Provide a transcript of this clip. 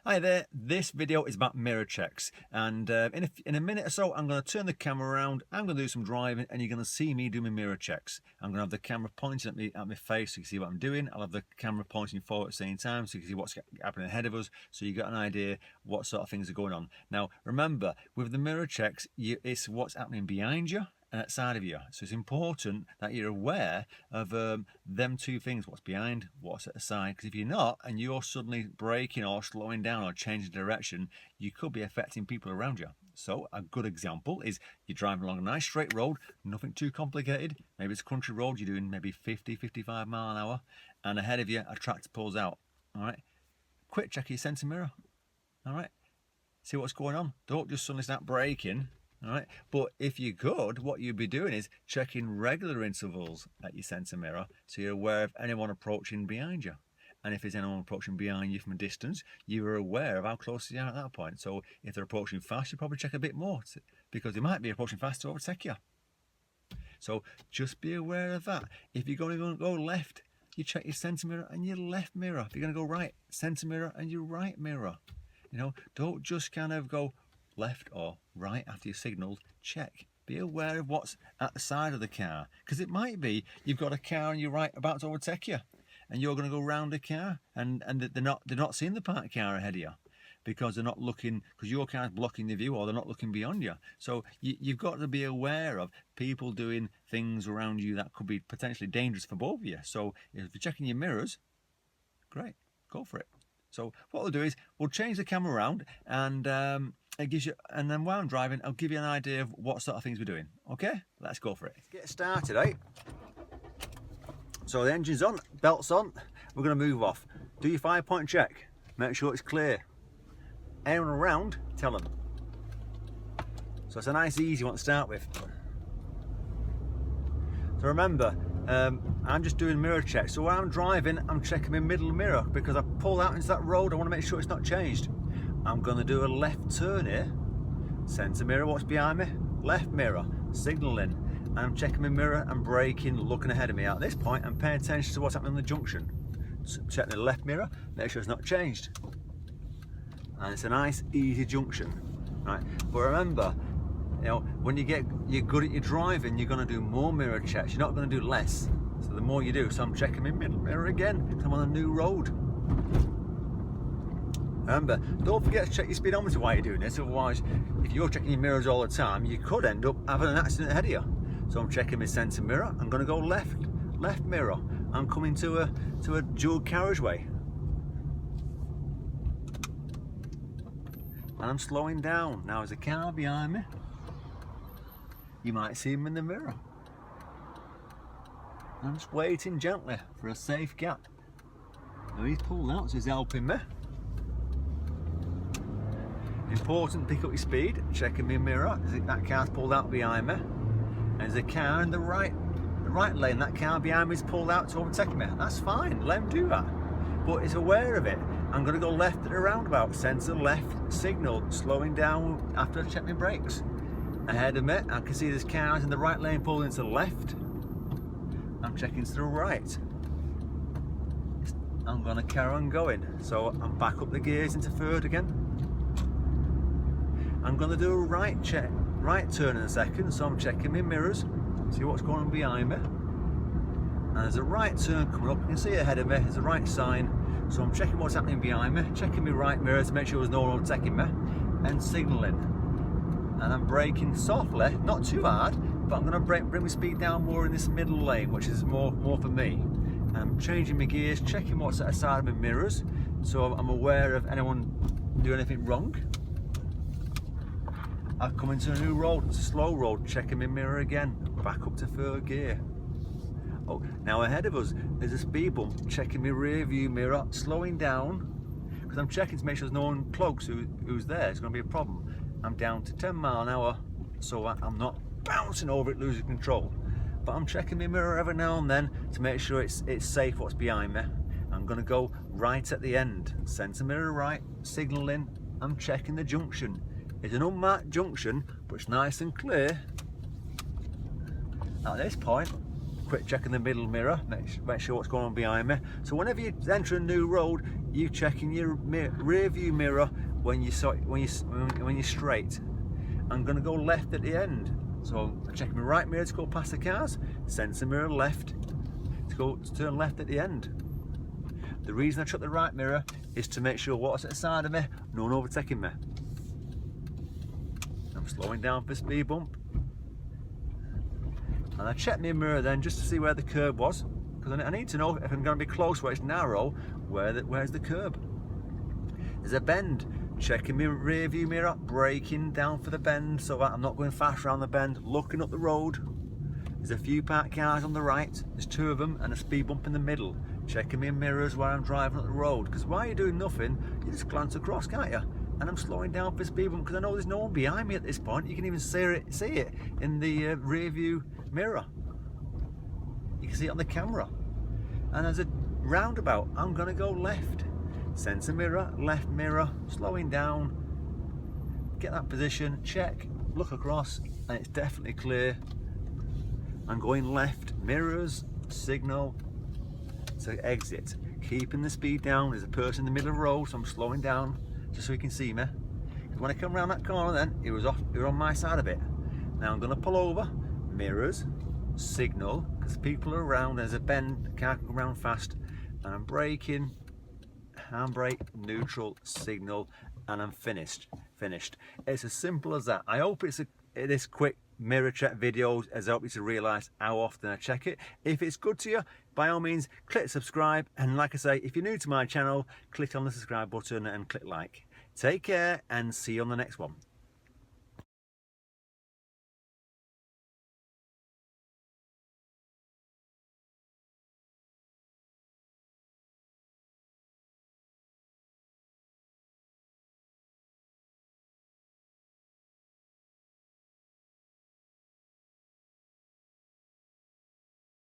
Hi there, this video is about mirror checks, and in a minute or so I'm going to turn the camera around, I'm going to do some driving, and you're going to see me doing my mirror checks. I'm going to have the camera pointing at my face so you can see what I'm doing. I'll have the camera pointing forward at the same time so you can see what's happening ahead of us, so you got an idea what sort of things are going on. Now remember, with the mirror checks, it's what's happening behind you and outside of you. So it's important that you're aware of them two things, what's behind, what's at the side, because if you're not and you're suddenly braking or slowing down or changing direction, you could be affecting people around you. So a good example is you're driving along a nice straight road, nothing too complicated, maybe it's a country road, you're doing maybe 50-55 mile an hour, and ahead of you a tractor pulls out. All right, quick check your centre mirror. All right, see what's going on. Don't just suddenly start braking. All right, but if you could, what you'd be doing is checking regular intervals at your centre mirror so you're aware of anyone approaching behind you. And if there's anyone approaching behind you from a distance, you are aware of how close they are at that point. So if they're approaching fast, you probably check a bit more because they might be approaching fast to overtake you. So just be aware of that. If you're going to go left, you check your centre mirror and your left mirror. If you're going to go right, centre mirror and your right mirror. You know, don't just kind of go left or right after you signalled. Check. Be aware of what's at the side of the car, because it might be you've got a car on your right about to overtake you, and you're going to go round the car, and they're not seeing the parked car ahead of you because they're not looking, because your car's blocking the view, or they're not looking beyond you. So you've got to be aware of people doing things around you that could be potentially dangerous for both of you. So if you're checking your mirrors, great, go for it. So what we'll do is we'll change the camera around, and it gives you, and then while I'm driving, I'll give you an idea of what sort of things we're doing. Okay, let's go for it. Let's get started, eh? So the engine's on, belt's on. We're going to move off. Do your 5-point check. Make sure it's clear. Anyone around, tell them. So it's a nice, easy one to start with. So remember, I'm just doing mirror checks. So while I'm driving, I'm checking my middle mirror because I pulled out into that road. I want to make sure it's not changed. I'm going to do a left turn here. Centre mirror, what's behind me? Left mirror, signalling. And I'm checking my mirror and braking, looking ahead of me. At this point, I'm paying attention to what's happening on the junction. So check the left mirror, make sure it's not changed. And it's a nice, easy junction, right? But remember, you know, when you're good at your driving, you're going to do more mirror checks. You're not going to do less. So the more you do, so I'm checking my middle mirror again because I'm on a new road. Remember, don't forget to check your speedometer while you're doing this. Otherwise, if you're checking your mirrors all the time, you could end up having an accident ahead of you. So I'm checking my centre mirror. I'm going to go left mirror. I'm coming to a dual carriageway. And I'm slowing down. Now there's a car behind me. You might see him in the mirror. I'm just waiting gently for a safe gap. Now he's pulled out, so he's helping me. Important, pick up your speed, checking my mirror, that car's pulled out behind me. And there's a car in the right lane, that car behind me is pulled out to overtake me. That's fine, let him do that. But it's aware of it. I'm going to go left at a roundabout, centre left, signal, slowing down after I check my brakes. Ahead of me, I can see there's cars in the right lane pulling to the left. I'm checking to the right. I'm going to carry on going. So I'm back up the gears into third again. I'm going to do a right turn in a second, so I'm checking my mirrors, see what's going on behind me. And there's a right turn coming up, you can see ahead of me, there's a right sign, so I'm checking what's happening behind me, checking my right mirror to make sure there's no one overtaking me, and signalling. And I'm braking softly, not too hard, but I'm going to bring my speed down more in this middle lane, which is more for me. And I'm changing my gears, checking what's at the side of my mirrors, so I'm aware of anyone doing anything wrong. I've come into a new road, it's a slow road, checking my mirror again, back up to third gear. Oh, now ahead of us, there's a speed bump, checking my rear view mirror, slowing down, because I'm checking to make sure there's no one close who's there, it's going to be a problem. I'm down to 10 mile an hour, so I'm not bouncing over it, losing control. But I'm checking my mirror every now and then to make sure it's safe what's behind me. I'm going to go right at the end, centre mirror right, signalling, I'm checking the junction. It's an unmarked junction, but it's nice and clear. At this point, quick check in the middle mirror, make sure what's going on behind me. So whenever you enter a new road, you check in your rear view mirror when you're straight. I'm going to go left at the end. So I check my right mirror to go past the cars, sensor mirror left to turn left at the end. The reason I check the right mirror is to make sure what's at the side of me, no one overtaking me. I'm slowing down for a speed bump. And I check my mirror then just to see where the curb was, because I need to know if I'm going to be close where it's narrow, where's the curb. There's a bend, checking my rear view mirror, braking down for the bend so that I'm not going fast around the bend, looking up the road. There's a few parked cars on the right, there's 2 of them, and a speed bump in the middle. Checking my mirrors while I'm driving up the road, because while you're doing nothing, you just glance across, can't you? And I'm slowing down for speed bump because I know there's no one behind me at this point. You can even see it in the rear view mirror. You can see it on the camera. And as a roundabout, I'm going to go left. Sensor mirror, left mirror, slowing down. Get that position, check, look across, and it's definitely clear. I'm going left, mirrors, signal, so exit. Keeping the speed down. There's a person in the middle of the road, so I'm slowing down just so he can see me. When I come around that corner then, he was on my side of it. Now I'm going to pull over, mirrors, signal, because people are around, there's a bend, can't go around fast, and I'm braking, handbrake, neutral, signal, and I'm finished. It's as simple as that. I hope this quick mirror check video has helped you to realise how often I check it. If it's good to you, by all means click subscribe, and like I say, if you're new to my channel, click on the subscribe button and click like. Take care and see you on the next one.